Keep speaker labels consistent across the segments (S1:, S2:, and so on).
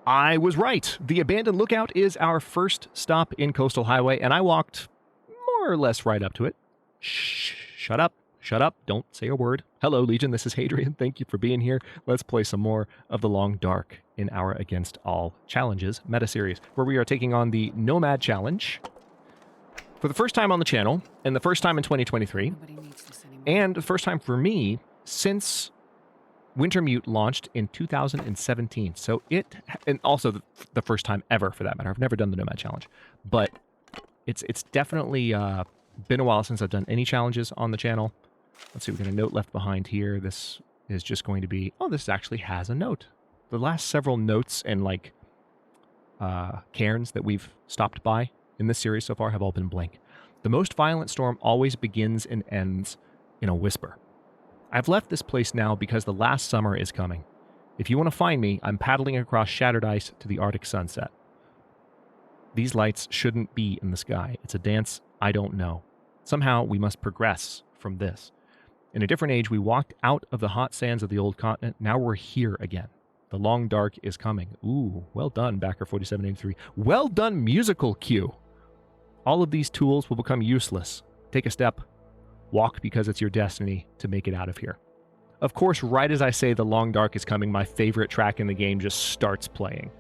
S1: I was right. The abandoned lookout is our first stop in Coastal Highway, and I walked more or less right up to it. Shh, shut up. Shut up. Don't say a word. Hello, Legion. This is Hadrian. Thank you for being here. Let's play some more of The Long Dark in our Against All Challenges meta-series, where we are taking on the NOMAD challenge for the first time on the channel, and the first time in 2023, and the first time for me since Wintermute launched in 2017. So and also the first time ever for that matter. I've never done the Nomad challenge, but it's definitely been a while since I've done any challenges on the channel. Let's see, we've got a note left behind here. This is just going to be, oh, this actually has a note. The last several notes and like cairns that we've stopped by in this series so far have all been blank. The most violent storm always begins and ends in a whisper. I've left this place now because the last summer is coming. If you want to find me, I'm paddling across shattered ice to the Arctic sunset. These lights shouldn't be in the sky. It's a dance I don't know. Somehow we must progress from this. In a different age, we walked out of the hot sands of the old continent. Now we're here again. The long dark is coming. Ooh, well done, Backer 4783. Well done, musical cue. All of these tools will become useless. Take a step. Walk because it's your destiny to make it out of here. Of course, right as I say the long dark is coming, my favorite track in the game just starts playing.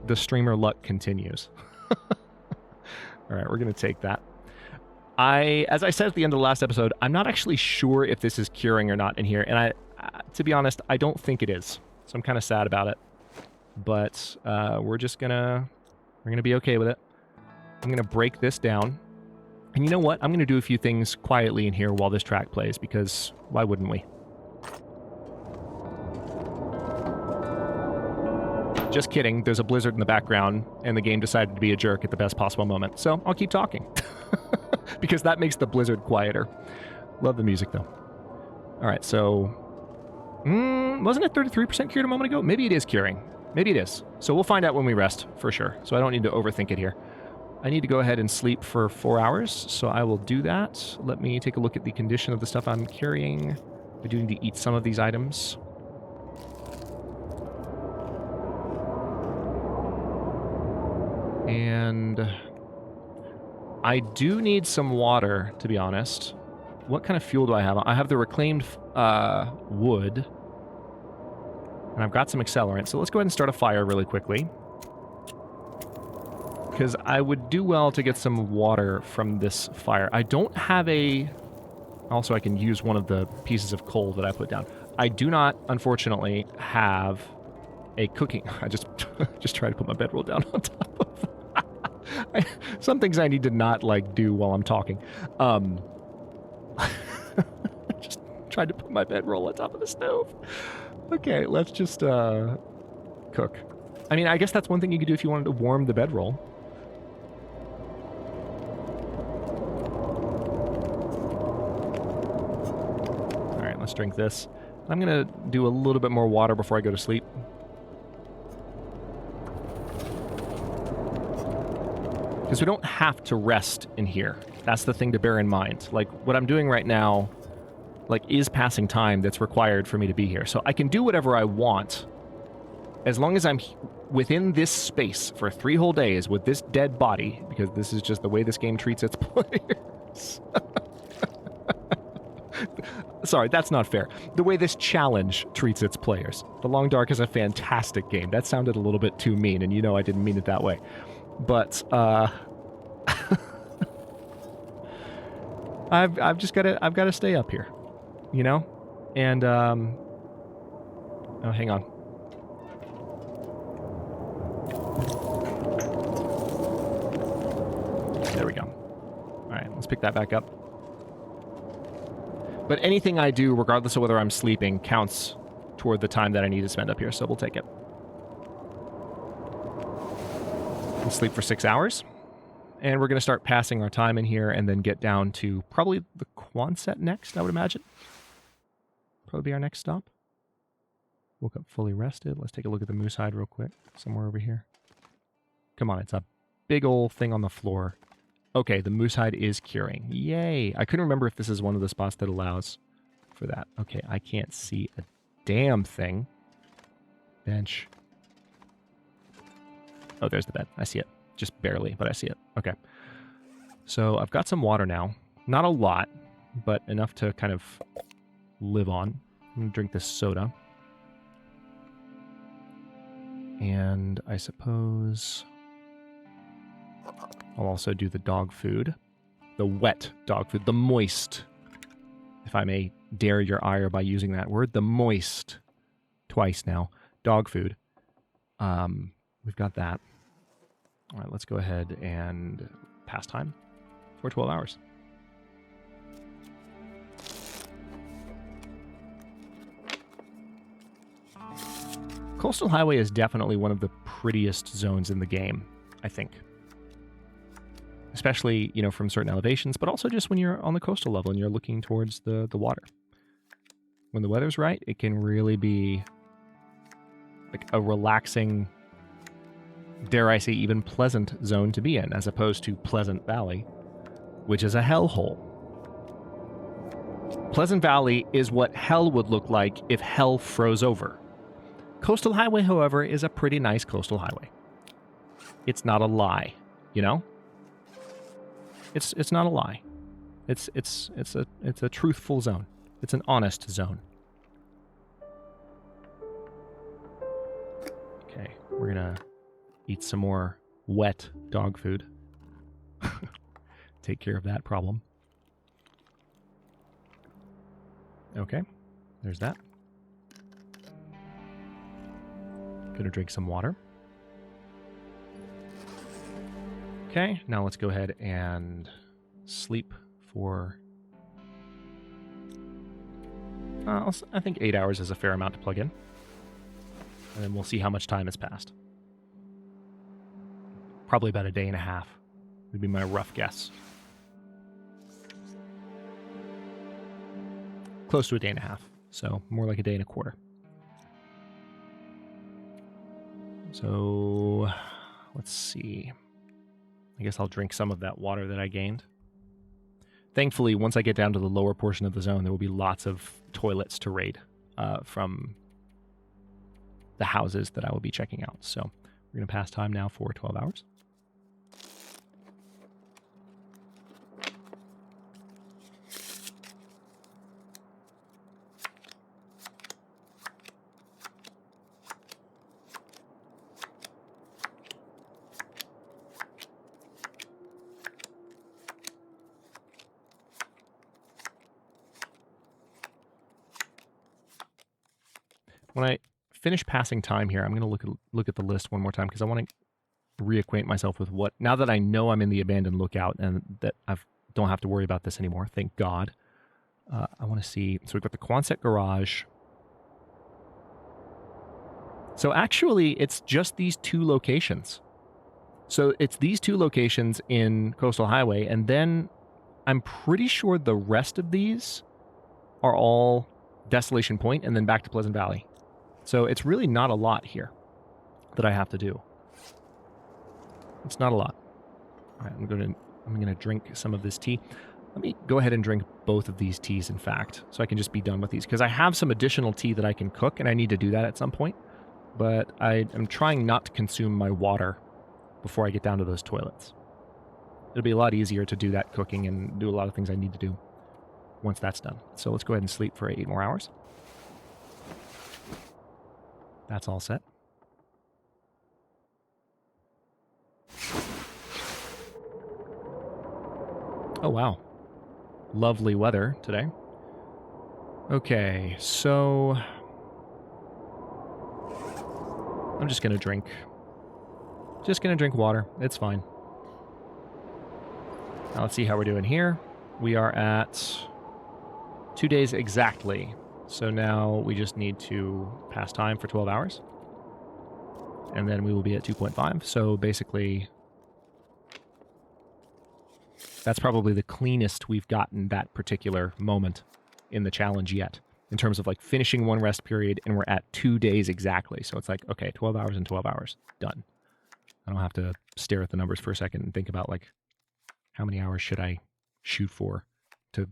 S1: The streamer luck continues. All right, we're going to take that. As I said at the end of the last episode, I'm not actually sure if this is curing or not in here. And to be honest, I don't think it is. So I'm kind of sad about it. But we're going to be okay with it. I'm going to break this down. And you know what? I'm going to do a few things quietly in here while this track plays, because why wouldn't we? Just kidding. There's a blizzard in the background, and the game decided to be a jerk at the best possible moment. So I'll keep talking. Because that makes the blizzard quieter. Love the music, though. All right, so... wasn't it 33% cured a moment ago? Maybe it is curing. Maybe it is. So we'll find out when we rest, for sure. So I don't need to overthink it here. I need to go ahead and sleep for 4 hours, so I will do that. Let me take a look at the condition of the stuff I'm carrying. I do need to eat some of these items. And I do need some water, to be honest. What kind of fuel do I have? I have the reclaimed wood. And I've got some accelerant, so let's go ahead and start a fire really quickly. Because I would do well to get some water from this fire. I don't have a... Also, I can use one of the pieces of coal that I put down. I do not, unfortunately, have a cooking... I just tried to put my bedroll down on top of... Some things I need to not, like, do while I'm talking. Just tried to put my bedroll on top of the stove. Okay, let's just, cook. I mean, I guess that's one thing you could do if you wanted to warm the bedroll. Let's drink this. I'm going to do a little bit more water before I go to sleep. Because we don't have to rest in here. That's the thing to bear in mind. Like, what I'm doing right now, like, is passing time that's required for me to be here. So I can do whatever I want, as long as I'm within this space for 3 whole days with this dead body, because this is just the way this game treats its players. Sorry, that's not fair. The way this challenge treats its players. The Long Dark is a fantastic game. That sounded a little bit too mean, and you know I didn't mean it that way. But, I've just gotta stay up here, you know? And, oh, hang on. There we go. All right, let's pick that back up. But anything I do, regardless of whether I'm sleeping, counts toward the time that I need to spend up here, so we'll take it. We'll sleep for 6 hours, and we're going to start passing our time in here and then get down to probably the Quonset next, I would imagine. Probably be our next stop. Woke up fully rested. Let's take a look at the moose hide real quick, somewhere over here. Come on, it's a big old thing on the floor. Okay, the moose hide is curing. Yay! I couldn't remember if this is one of the spots that allows for that. Okay, I can't see a damn thing. Bench. Oh, there's the bed. I see it. Just barely, but I see it. Okay. So I've got some water now. Not a lot, but enough to kind of live on. I'm going to drink this soda. And I suppose I'll also do the dog food. The wet dog food. The moist, if I may dare your ire by using that word. The moist. Twice now. Dog food. We've got that. All right, let's go ahead and pass time for 12 hours. Coastal Highway is definitely one of the prettiest zones in the game, I think. Especially, you know, from certain elevations, but also just when you're on the coastal level and you're looking towards the water. When the weather's right, it can really be like a relaxing, dare I say, even pleasant zone to be in, as opposed to Pleasant Valley, which is a hellhole. Pleasant Valley is what hell would look like if hell froze over. Coastal Highway, however, is a pretty nice coastal highway. It's not a lie, you know? It's not a lie. It's a truthful zone. It's an honest zone. Okay, we're gonna eat some more wet dog food. Take care of that problem. Okay, there's that. Gonna drink some water. Okay, now let's go ahead and sleep for... I think 8 hours is a fair amount to plug in. And then we'll see how much time has passed. Probably about a day and a half would be my rough guess. Close to a day and a half, so more like a day and a quarter. So, let's see. I guess I'll drink some of that water that I gained. Thankfully, once I get down to the lower portion of the zone, there will be lots of toilets to raid from the houses that I will be checking out. So we're going to pass time now for 12 hours. When I finish passing time here, I'm going to look at the list one more time because I want to reacquaint myself with what, now that I know I'm in the abandoned lookout and that I don't have to worry about this anymore, thank God. I want to see, so we've got the Quonset garage. So actually, it's just these two locations. So it's these two locations in Coastal Highway, and then I'm pretty sure the rest of these are all Desolation Point and then back to Pleasant Valley. So it's really not a lot here that I have to do. It's not a lot. All right, I'm gonna drink some of this tea. Let me go ahead and drink both of these teas, in fact, so I can just be done with these, because I have some additional tea that I can cook, and I need to do that at some point. But I am trying not to consume my water before I get down to those toilets. It'll be a lot easier to do that cooking and do a lot of things I need to do once that's done. So let's go ahead and sleep for 8 more hours. That's all set. Oh, wow. Lovely weather today. Okay, so I'm just gonna drink water. It's fine. Now let's see how we're doing here. We are at 2 days exactly. So now we just need to pass time for 12 hours. And then we will be at 2.5. So basically, that's probably the cleanest we've gotten that particular moment in the challenge yet. In terms of like finishing one rest period, and we're at 2 days exactly. So it's like, okay, 12 hours and 12 hours. Done. I don't have to stare at the numbers for a second and think about like, how many hours should I shoot for to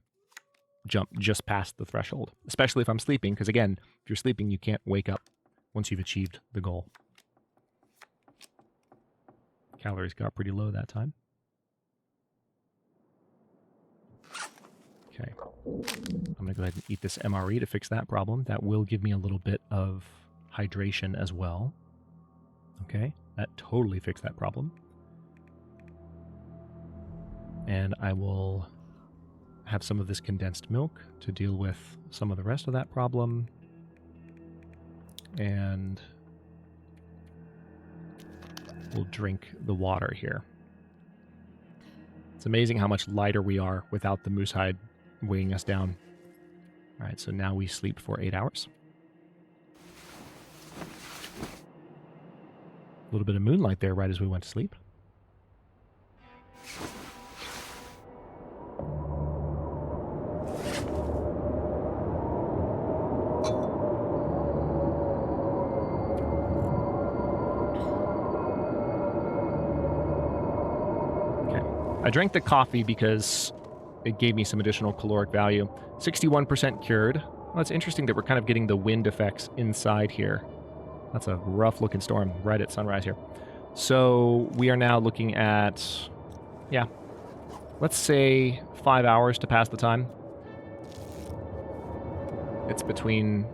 S1: jump just past the threshold, especially if I'm sleeping, because again, if you're sleeping, you can't wake up once you've achieved the goal. Calories got pretty low that time. Okay. I'm going to go ahead and eat this MRE to fix that problem. That will give me a little bit of hydration as well. Okay. That totally fixed that problem. And I will have some of this condensed milk to deal with some of the rest of that problem. And we'll drink the water here. It's amazing how much lighter we are without the moose hide weighing us down. All right, so now we sleep for 8 hours. A little bit of moonlight there right as we went to sleep. I drank the coffee because it gave me some additional caloric value. 61% cured. Well, it's interesting that we're kind of getting the wind effects inside here. That's a rough looking storm right at sunrise here. So we are now looking at, yeah, let's say 5 hours to pass the time. It's between,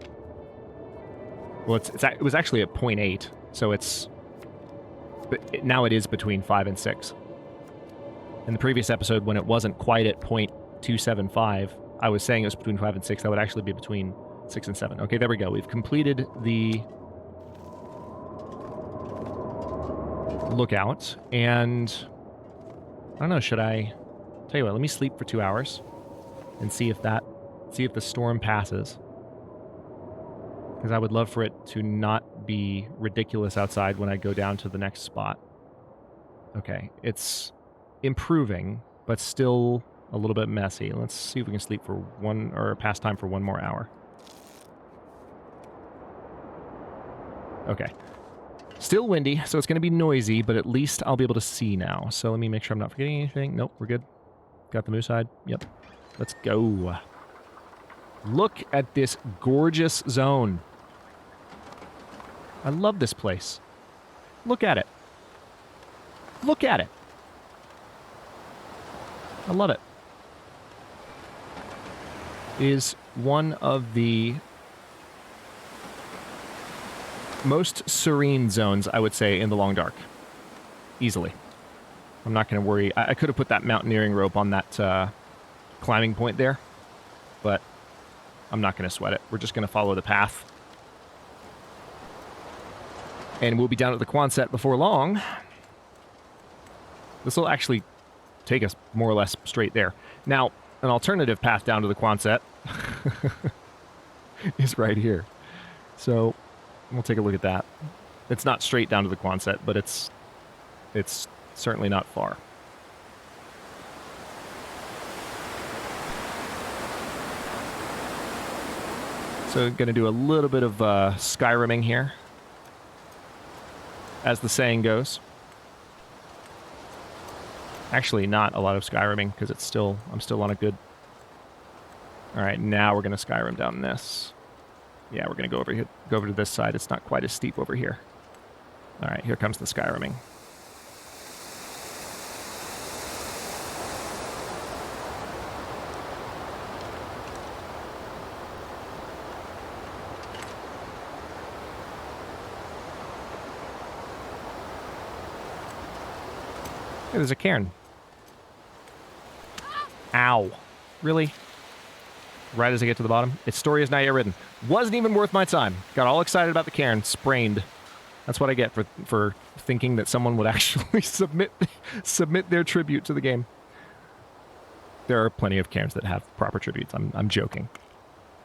S1: well, it was actually at 0.8, so now it is between 5 and 6. In the previous episode, when it wasn't quite at 0.275, I was saying it was between 5 and 6. That would actually be between 6 and 7. Okay, there we go. We've completed the lookout, and I don't know, should I tell you what, let me sleep for 2 hours and see if the storm passes. Because I would love for it to not be ridiculous outside when I go down to the next spot. Okay, it's improving, but still a little bit messy. Let's see if we can sleep for pass time for 1 more hour. Okay. Still windy, so it's going to be noisy, but at least I'll be able to see now. So let me make sure I'm not forgetting anything. Nope, we're good. Got the moose hide. Yep. Let's go. Look at this gorgeous zone. I love this place. Look at it. Look at it. I love it. It is one of the most serene zones, I would say, in the Long Dark. Easily. I'm not going to worry. I could have put that mountaineering rope on that climbing point there, but I'm not going to sweat it. We're just going to follow the path. And we'll be down at the Quonset before long. This will actually take us more or less straight there. Now, an alternative path down to the Quonset is right here. So we'll take a look at that. It's not straight down to the Quonset, but it's certainly not far. So going to do a little bit of Skyrimming here, as the saying goes. Actually, not a lot of Skyrimming, because I'm still on a good... Alright, now we're going to Skyrim down this. Yeah, we're going to go over to this side. It's not quite as steep over here. Alright, here comes the Skyrimming. Hey, there's a cairn. Ow. Really? Right as I get to the bottom? Its story is not yet written. Wasn't even worth my time. Got all excited about the cairn. Sprained. That's what I get for thinking that someone would actually submit their tribute to the game. There are plenty of cairns that have proper tributes. I'm joking.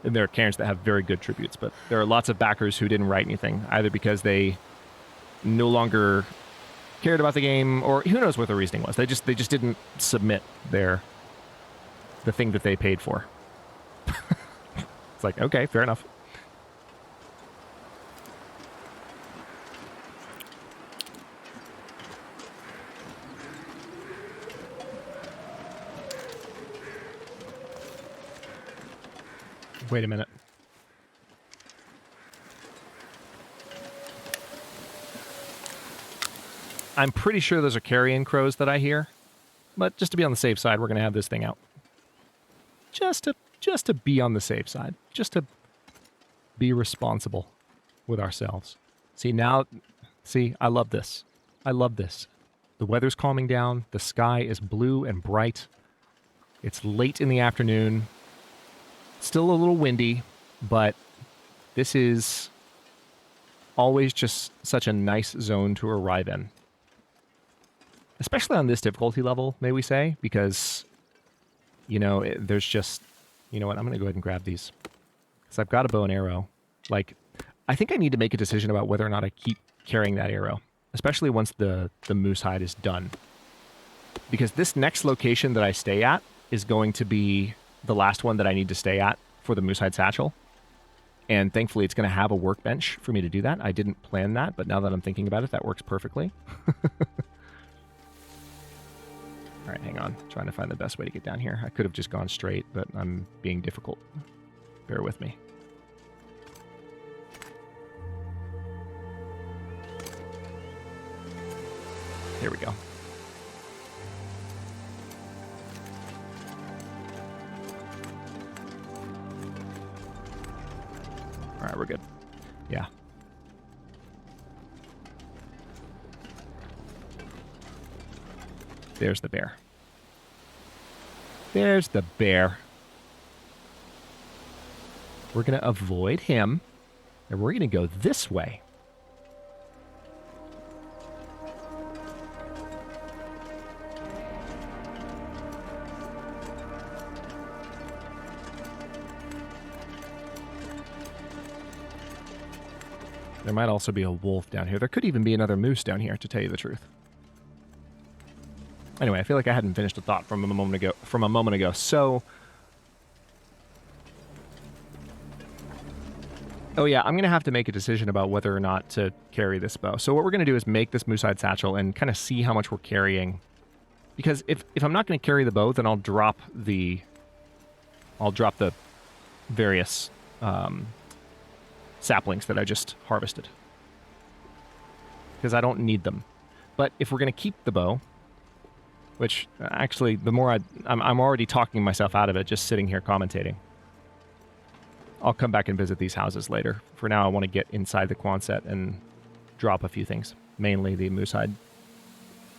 S1: And there are cairns that have very good tributes, but there are lots of backers who didn't write anything, either because they no longer cared about the game, or who knows what the reasoning was. They just didn't submit the thing that they paid for. It's like, okay, fair enough. Wait a minute. I'm pretty sure those are carrion crows that I hear. But just to be on the safe side, we're going to have this thing out. Just to be on the safe side. Just to be responsible with ourselves. See, I love this. I love this. The weather's calming down. The sky is blue and bright. It's late in the afternoon. Still a little windy, but this is always just such a nice zone to arrive in. Especially on this difficulty level, may we say, because, you know, there's just... You know what? I'm going to go ahead and grab these. Because I've got a bow and arrow. Like, I think I need to make a decision about whether or not I keep carrying that arrow. Especially once the moose hide is done. Because this next location that I stay at is going to be the last one that I need to stay at for the moose hide satchel. And thankfully it's going to have a workbench for me to do that. I didn't plan that, but now that I'm thinking about it, that works perfectly. All right, hang on. Trying to find the best way to get down here. I could have just gone straight, but I'm being difficult. Bear with me. Here we go. All right, we're good. Yeah. There's the bear. There's the bear. We're going to avoid him, and we're going to go this way. There might also be a wolf down here. There could even be another moose down here, to tell you the truth. Anyway, I feel like I hadn't finished a thought from a moment ago. So, oh yeah, I'm going to have to make a decision about whether or not to carry this bow. So what we're going to do is make this moose hide satchel and kind of see how much we're carrying. Because if I'm not going to carry the bow, then I'll drop the various saplings that I just harvested. Because I don't need them. But if we're going to keep the bow, which actually, the more I'm already talking myself out of it, just sitting here commentating. I'll come back and visit these houses later. For now, I want to get inside the Quonset and drop a few things. Mainly the moose hide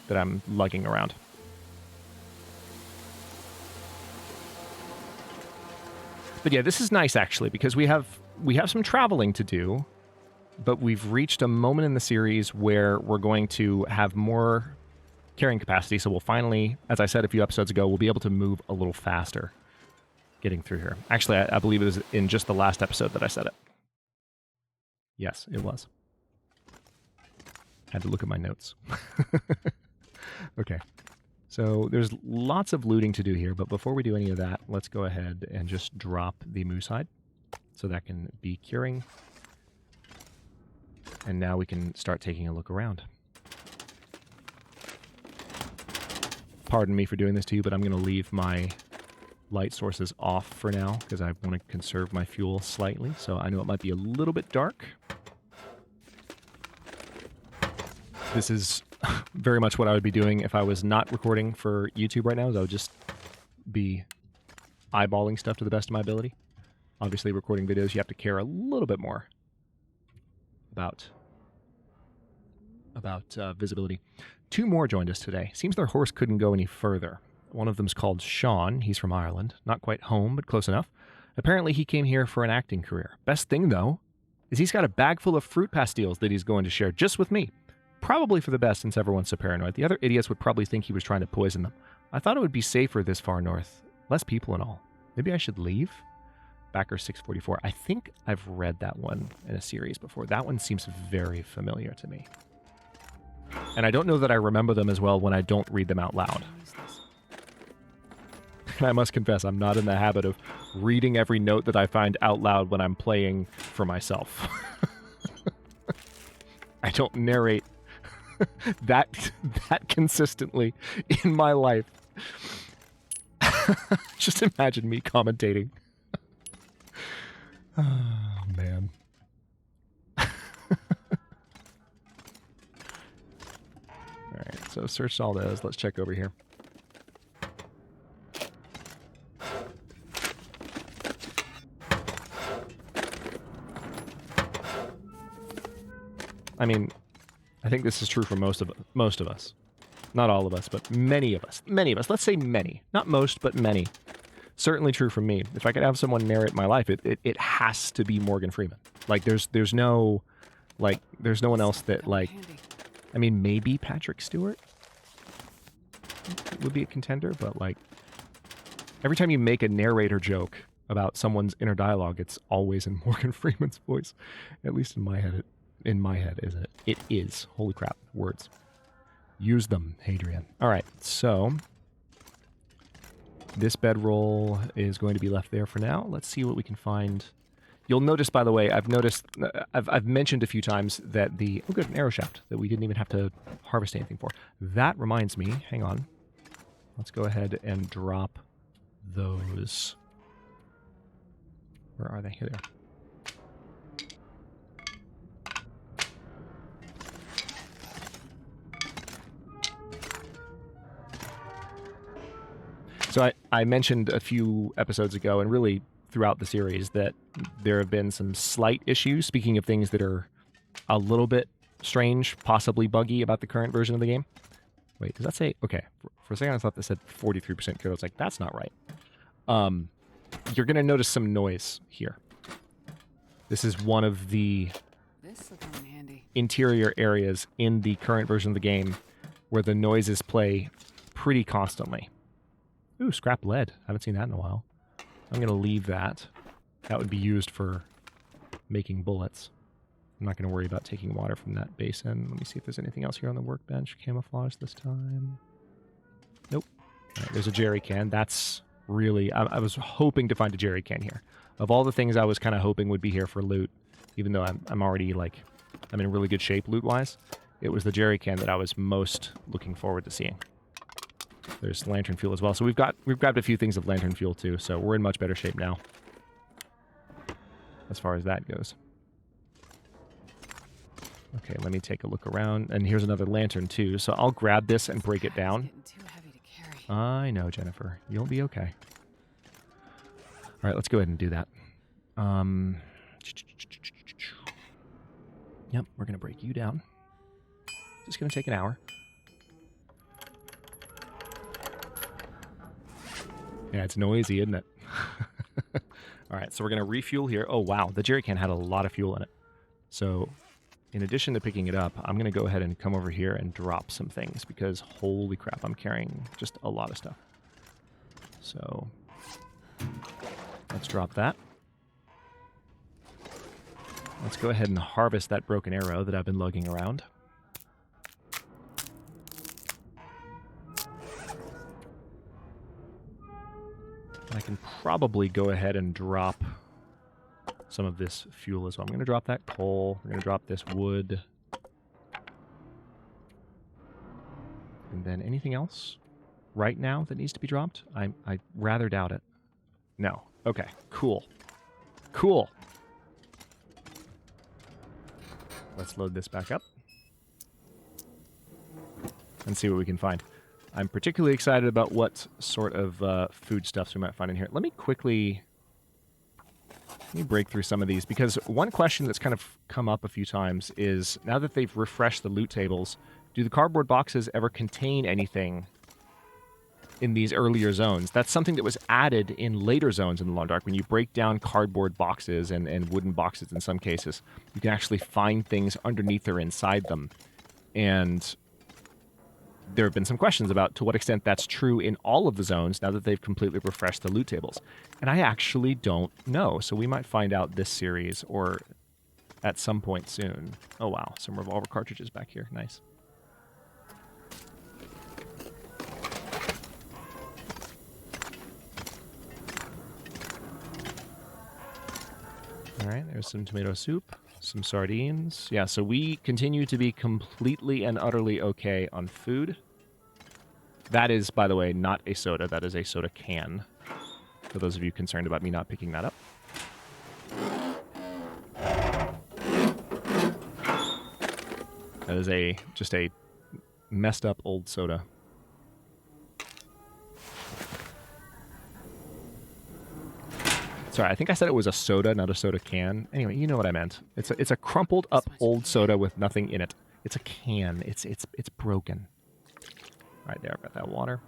S1: that I'm lugging around. But yeah, this is nice actually, because we have some traveling to do, but we've reached a moment in the series where we're going to have more carrying capacity, so we'll finally, as I said a few episodes ago, we'll be able to move a little faster getting through here. Actually, I believe it was in just the last episode that I said it. Yes, it was. Had to look at my notes. Okay. So there's lots of looting to do here, but before we do any of that, let's go ahead and just drop the moose hide so that can be curing. And now we can start taking a look around. Pardon me for doing this to you, but I'm going to leave my light sources off for now because I want to conserve my fuel slightly. So I know it might be a little bit dark. This is very much what I would be doing if I was not recording for YouTube right now. Is I would just be eyeballing stuff to the best of my ability. Obviously, recording videos, you have to care a little bit more about visibility. Two more joined us today. Seems their horse couldn't go any further. One of them's called Sean. He's from Ireland. Not quite home, but close enough. Apparently, he came here for an acting career. Best thing, though, is he's got a bag full of fruit pastilles that he's going to share just with me. Probably for the best since everyone's so paranoid. The other idiots would probably think he was trying to poison them. I thought it would be safer this far north. Less people and all. Maybe I should leave? Backer 644. I think I've read that one in a series before. That one seems very familiar to me. And I don't know that I remember them as well when I don't read them out loud. And I must confess, I'm not in the habit of reading every note that I find out loud when I'm playing for myself. I don't narrate that consistently in my life. Just imagine me commentating. Oh, man. so searched all those. Let's check over here. I mean, I think this is true for most of us. Not all of us, but many of us. Many of us. Let's say many. Not most, but many. Certainly true for me. If I could have someone narrate my life, it has to be Morgan Freeman. Like, there's no one else that, like, I mean, maybe Patrick Stewart would be a contender, but, like, every time you make a narrator joke about someone's inner dialogue, it's always in Morgan Freeman's voice. At least in my head, isn't it? It is. Holy crap. Words. Use them, Hadrian. All right, so this bedroll is going to be left there for now. Let's see what we can find. You'll notice, by the way, I've mentioned a few times that oh good, an arrow shaft that we didn't even have to harvest anything for. That reminds me, hang on. Let's go ahead and drop those. Where are they? Here they are. So I mentioned a few episodes ago, and really throughout the series, that there have been some slight issues, speaking of things that are a little bit strange, possibly buggy about the current version of the game. Wait, does that say... Okay, for a second I thought that said 43% clear. I was like, that's not right. You're going to notice some noise here. This is one of the interior areas in the current version of the game where the noises play pretty constantly. Ooh, scrap lead. Haven't seen that in a while. I'm going to leave that. That would be used for making bullets. I'm not going to worry about taking water from that basin. Let me see if there's anything else here on the workbench. Camouflage this time. Nope. All right, there's a jerry can. That's really... I was hoping to find a jerry can here. Of all the things I was kind of hoping would be here for loot, even though I'm already, like... I'm in really good shape loot-wise, it was the jerry can that I was most looking forward to seeing. There's lantern fuel as well. So we've grabbed a few things of lantern fuel too, so we're in much better shape now as far as that goes. Okay, let me take a look around. And here's another lantern too, so I'll grab this and break it down. I know, Jennifer. You'll be okay. All right, let's go ahead and do that. Yep, we're going to break you down. Just going to take an hour. Yeah, it's noisy, isn't it? All right, so we're going to refuel here. Oh, wow, the jerry can had a lot of fuel in it. So in addition to picking it up, I'm going to go ahead and come over here and drop some things because holy crap, I'm carrying just a lot of stuff. So let's drop that. Let's go ahead and harvest that broken arrow that I've been lugging around. I can probably go ahead and drop some of this fuel as well. I'm going to drop that coal. We're going to drop this wood. And then anything else right now that needs to be dropped? I rather doubt it. No. Okay. Cool. Cool. Let's load this back up and see what we can find. I'm particularly excited about what sort of foodstuffs we might find in here. Let me break through some of these, because one question that's kind of come up a few times is, now that they've refreshed the loot tables, do the cardboard boxes ever contain anything in these earlier zones? That's something that was added in later zones in the Long Dark. When you break down cardboard boxes and wooden boxes in some cases, you can actually find things underneath or inside them. And there have been some questions about to what extent that's true in all of the zones now that they've completely refreshed the loot tables. And I actually don't know, so we might find out this series or at some point soon. Oh wow, some revolver cartridges back here. Nice. All right, there's some tomato soup. Some sardines. Yeah, so we continue to be completely and utterly okay on food. That is, by the way, not a soda. That is a soda can. For those of you concerned about me not picking that up. That is just a messed up old soda. Sorry, I think I said it was a soda, not a soda can. Anyway, you know what I meant. It's a crumpled up old soda with nothing in it. It's a can. It's broken. Right there, I've got that water.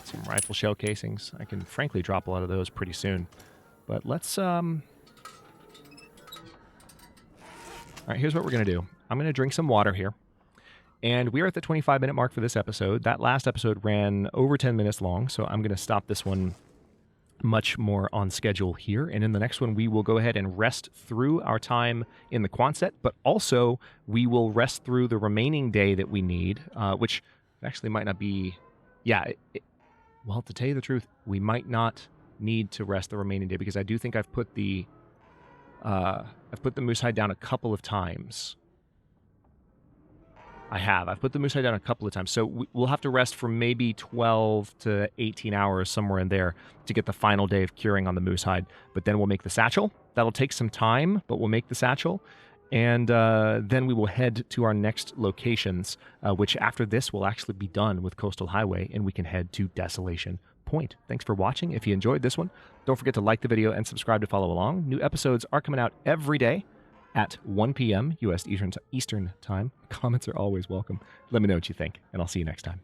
S1: Some rifle shell casings. I can frankly drop a lot of those pretty soon. But let's All right, here's what we're going to do. I'm going to drink some water here. And we are at the 25-minute mark for this episode. That last episode ran over 10 minutes long, so I'm going to stop this one much more on schedule here. And in the next one, we will go ahead and rest through our time in the Quonset, but also we will rest through the remaining day that we need, which actually might not be... Yeah, well, to tell you the truth, we might not need to rest the remaining day because I do think I've put the moose hide down a couple of times. I've put the moose hide down a couple of times. So we'll have to rest for maybe 12 to 18 hours, somewhere in there, to get the final day of curing on the moose hide. But then we'll make the satchel. That'll take some time, but we'll make the satchel. And then we will head to our next locations, which after this will actually be done with Coastal Highway, and we can head to Desolation Point. Thanks for watching. If you enjoyed this one, don't forget to like the video and subscribe to follow along. New episodes are coming out every day at 1 p.m. U.S. Eastern Time. Comments are always welcome. Let me know what you think, and I'll see you next time.